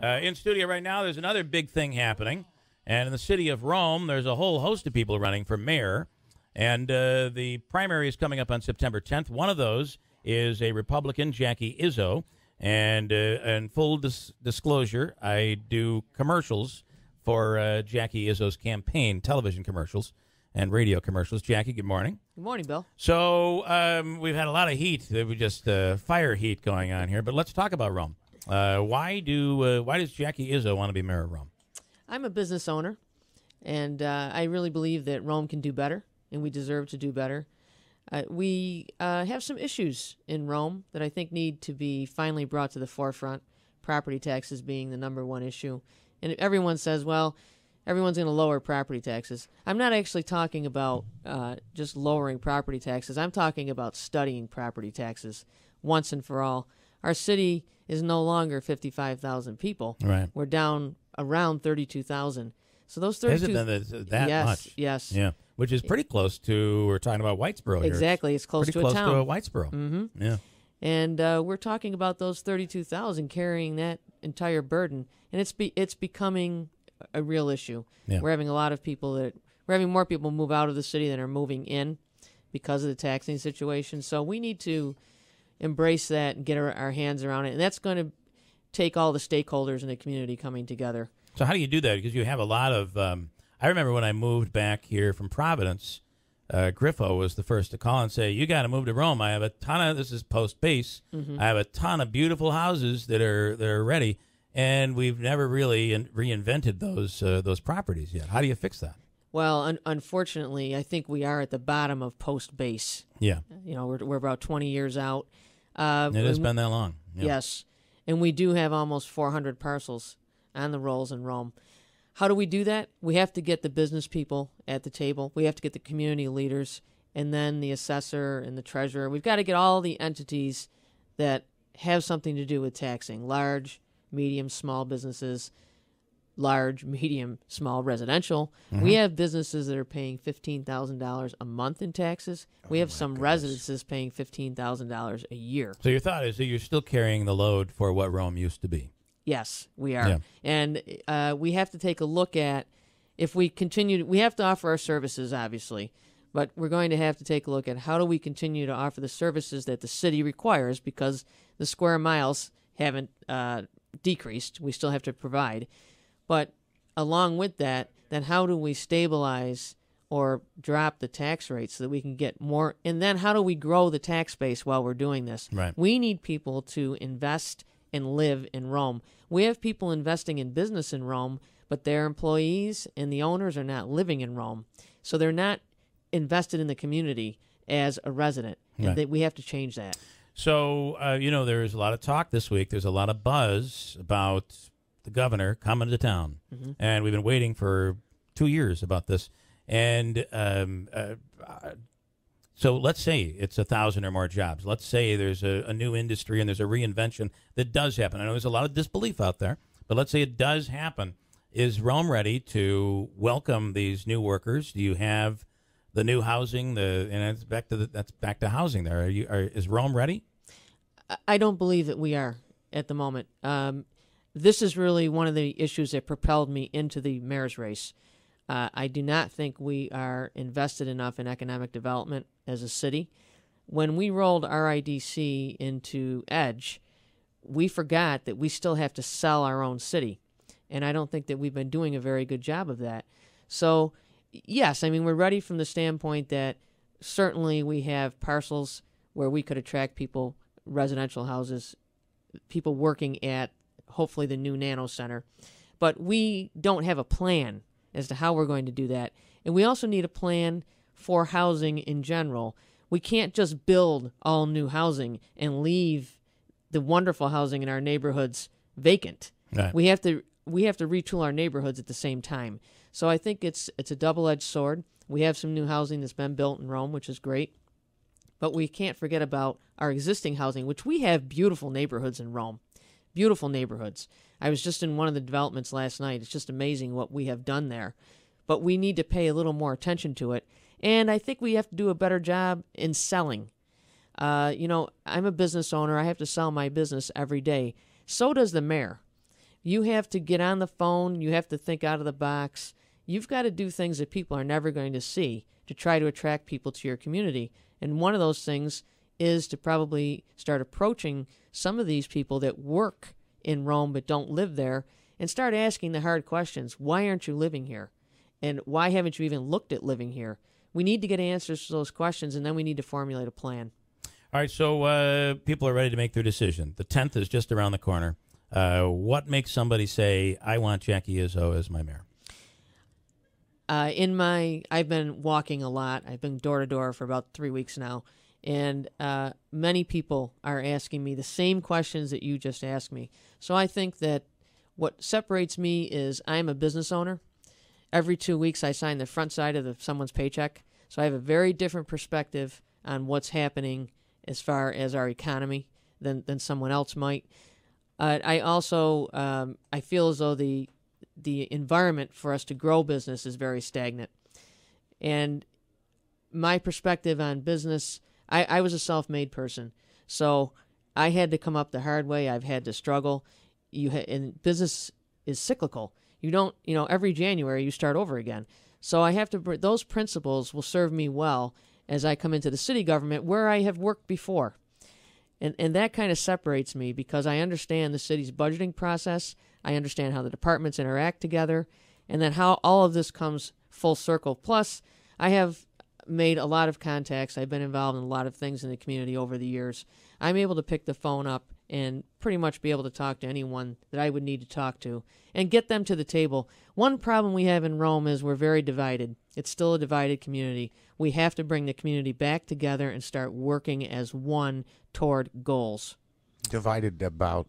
In studio right now, there's another big thing happening. And in the city of Rome, there's a whole host of people running for mayor. And the primary is coming up on September 10th. One of those is a Republican, Jackie Izzo. And full disclosure, I do commercials for Jackie Izzo's campaign, television commercials and radio commercials. Jackie, good morning. Good morning, Bill. So we've had a lot of heat. We just fire heat going on here. But let's talk about Rome. Why does Jackie Izzo want to be mayor of Rome? I'm a business owner, and I really believe that Rome can do better, and we deserve to do better. We have some issues in Rome that I think need to be finally brought to the forefront, property taxes being the number one issue. And everyone says, well, everyone's going to lower property taxes. I'm not actually talking about just lowering property taxes. I'm talking about studying property taxes once and for all. Our city is no longer 55,000 people. Right. We're down around 32,000. So those 32... Has it been that much? Yes. Yeah, which is pretty close to, we're talking about Whitesboro here. Exactly. It's close to a town. Pretty close to Whitesboro. Mm-hmm. Yeah. And we're talking about those 32,000 carrying that entire burden. And it's becoming a real issue. Yeah. We're having we're having more people move out of the city than are moving in because of the taxing situation. So we need to embrace that and get our hands around it. And that's going to take all the stakeholders in the community coming together. So how do you do that? Because you have a lot of, I remember when I moved back here from Providence, Griffo was the first to call and say, you got to move to Rome. I have a ton of, this is post-base, I have a ton of beautiful houses that are ready, and we've never really reinvented those properties yet. How do you fix that? Well, unfortunately, I think we are at the bottom of post-base. Yeah. You know, we're about 20 years out. It has been that long. Yeah. Yes. And we do have almost 400 parcels on the rolls in Rome. How do we do that? We have to get the business people at the table. We have to get the community leaders, and then the assessor and the treasurer. We've got to get all the entities that have something to do with taxing: large, medium, small businesses, large, medium, small residential. We have businesses that are paying $15,000 a month in taxes. We have some residences paying $15,000 a year. So your thought is that you're still carrying the load for what Rome used to be. Yes, we are. Yeah. And we have to take a look at, if we continue, we have to offer our services, obviously, but we're going to have to take a look at how do we continue to offer the services that the city requires, because the square miles haven't decreased. We still have to provide. But along with that, then how do we stabilize or drop the tax rates so that we can get more? And then how do we grow the tax base while we're doing this? Right. We need people to invest and live in Rome. We have people investing in business in Rome, but their employees and the owners are not living in Rome. So they're not invested in the community as a resident. Right. And we have to change that. So, there's a lot of talk this week. There's a lot of buzz about the governor coming to town. And we've been waiting for 2 years about this. And so let's say it's 1,000 or more jobs. Let's say there's a new industry and there's a reinvention that does happen. I know there's a lot of disbelief out there, but let's say it does happen. Is Rome ready to welcome these new workers? Do you have the new housing? That's back to housing there. Is Rome ready? I don't believe that we are at the moment. This is really one of the issues that propelled me into the mayor's race. I do not think we are invested enough in economic development as a city. When we rolled RIDC into EDGE, we forgot that we still have to sell our own city. And I don't think that we've been doing a very good job of that. So, yes, I mean, we're ready from the standpoint that certainly we have parcels where we could attract people, residential houses, people working at hopefully the new Nano Center. But we don't have a plan as to how we're going to do that. And we also need a plan for housing in general. We can't just build all new housing and leave the wonderful housing in our neighborhoods vacant. Right. We have to retool our neighborhoods at the same time. So I think it's a double-edged sword. We have some new housing that's been built in Rome, which is great. But we can't forget about our existing housing, which we have beautiful neighborhoods in Rome. Beautiful neighborhoods. I was just in one of the developments last night. It's just amazing what we have done there. But we need to pay a little more attention to it. And I think we have to do a better job in selling. I'm a business owner. I have to sell my business every day. So does the mayor. You have to get on the phone. You have to think out of the box. You've got to do things that people are never going to see to try to attract people to your community. And one of those things is to probably start approaching some of these people that work in Rome but don't live there and start asking the hard questions. Why aren't you living here? And why haven't you even looked at living here? We need to get answers to those questions, and then we need to formulate a plan. All right, so people are ready to make their decision. The 10th is just around the corner. What makes somebody say, I want Jackie Izzo as my mayor? I've been walking a lot. I've been door to door for about 3 weeks now, and many people are asking me the same questions that you just asked me. So I think that what separates me is I'm a business owner. Every 2 weeks I sign the front side of someone's paycheck, so I have a very different perspective on what's happening as far as our economy than someone else might. I also I feel as though the environment for us to grow business is very stagnant. And my perspective on business, I was a self-made person, so I had to come up the hard way. I've had to struggle. And business is cyclical. You don't, every January you start over again. So I have to. Those principles will serve me well as I come into the city government where I have worked before. And that kind of separates me because I understand the city's budgeting process. I understand how the departments interact together, and then how all of this comes full circle. Plus, I have made a lot of contacts. I've been involved in a lot of things in the community over the years. I'm able to pick the phone up and pretty much be able to talk to anyone that I would need to talk to and get them to the table. One problem we have in Rome is we're very divided. It's still a divided community. We have to bring the community back together and start working as one toward goals. Divided about,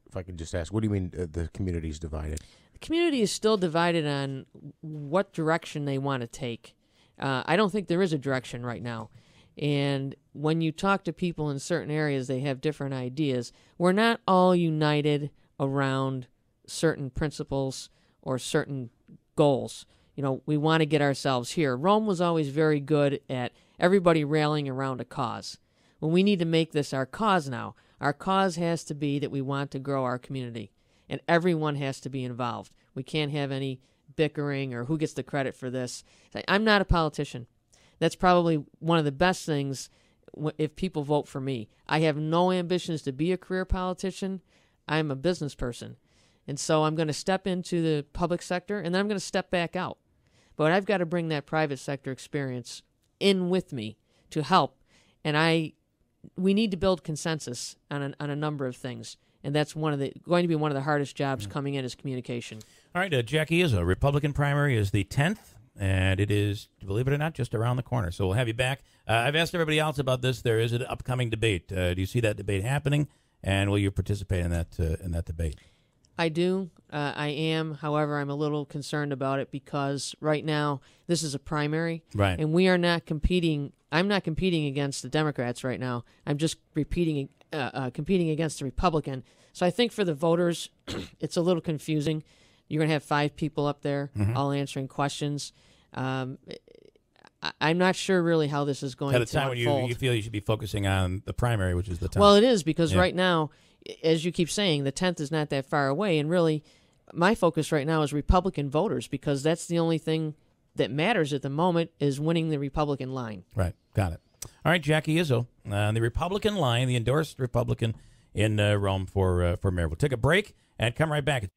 if I could just ask, what do you mean the community is divided? The community is still divided on what direction they want to take. I don't think there is a direction right now. And when you talk to people in certain areas, they have different ideas. We're not all united around certain principles or certain goals. We want to get ourselves here. Rome was always very good at everybody rallying around a cause. Well, we need to make this our cause now. Our cause has to be that we want to grow our community, and everyone has to be involved. We can't have any bickering or who gets the credit for this. I'm not a politician. That's probably one of the best things if people vote for me. I have no ambitions to be a career politician. I'm a business person. And so I'm going to step into the public sector, and then I'm going to step back out. But I've got to bring that private sector experience in with me to help. And we need to build consensus on a number of things. And that's going to be one of the hardest jobs coming in is communication. All right, Jackie Izzo, Republican primary is the 10th. And it is, believe it or not, just around the corner. So we'll have you back. I've asked everybody else about this. There is an upcoming debate. Do you see that debate happening? And will you participate in that debate? I do. I am. However, I'm a little concerned about it because right now this is a primary. Right. And we are not competing. I'm not competing against the Democrats right now. I'm just competing against the Republican. So I think for the voters, it's a little confusing. You're going to have 5 people up there all answering questions. I'm not sure really how this is going to unfold. At a time when you feel you should be focusing on the primary, which is the 10th. Well, it is because right now, as you keep saying, the 10th is not that far away. And really, my focus right now is Republican voters because that's the only thing that matters at the moment is winning the Republican line. Right. Got it. All right, Jackie Izzo, the Republican line, the endorsed Republican in Rome for mayor. We'll take a break and come right back.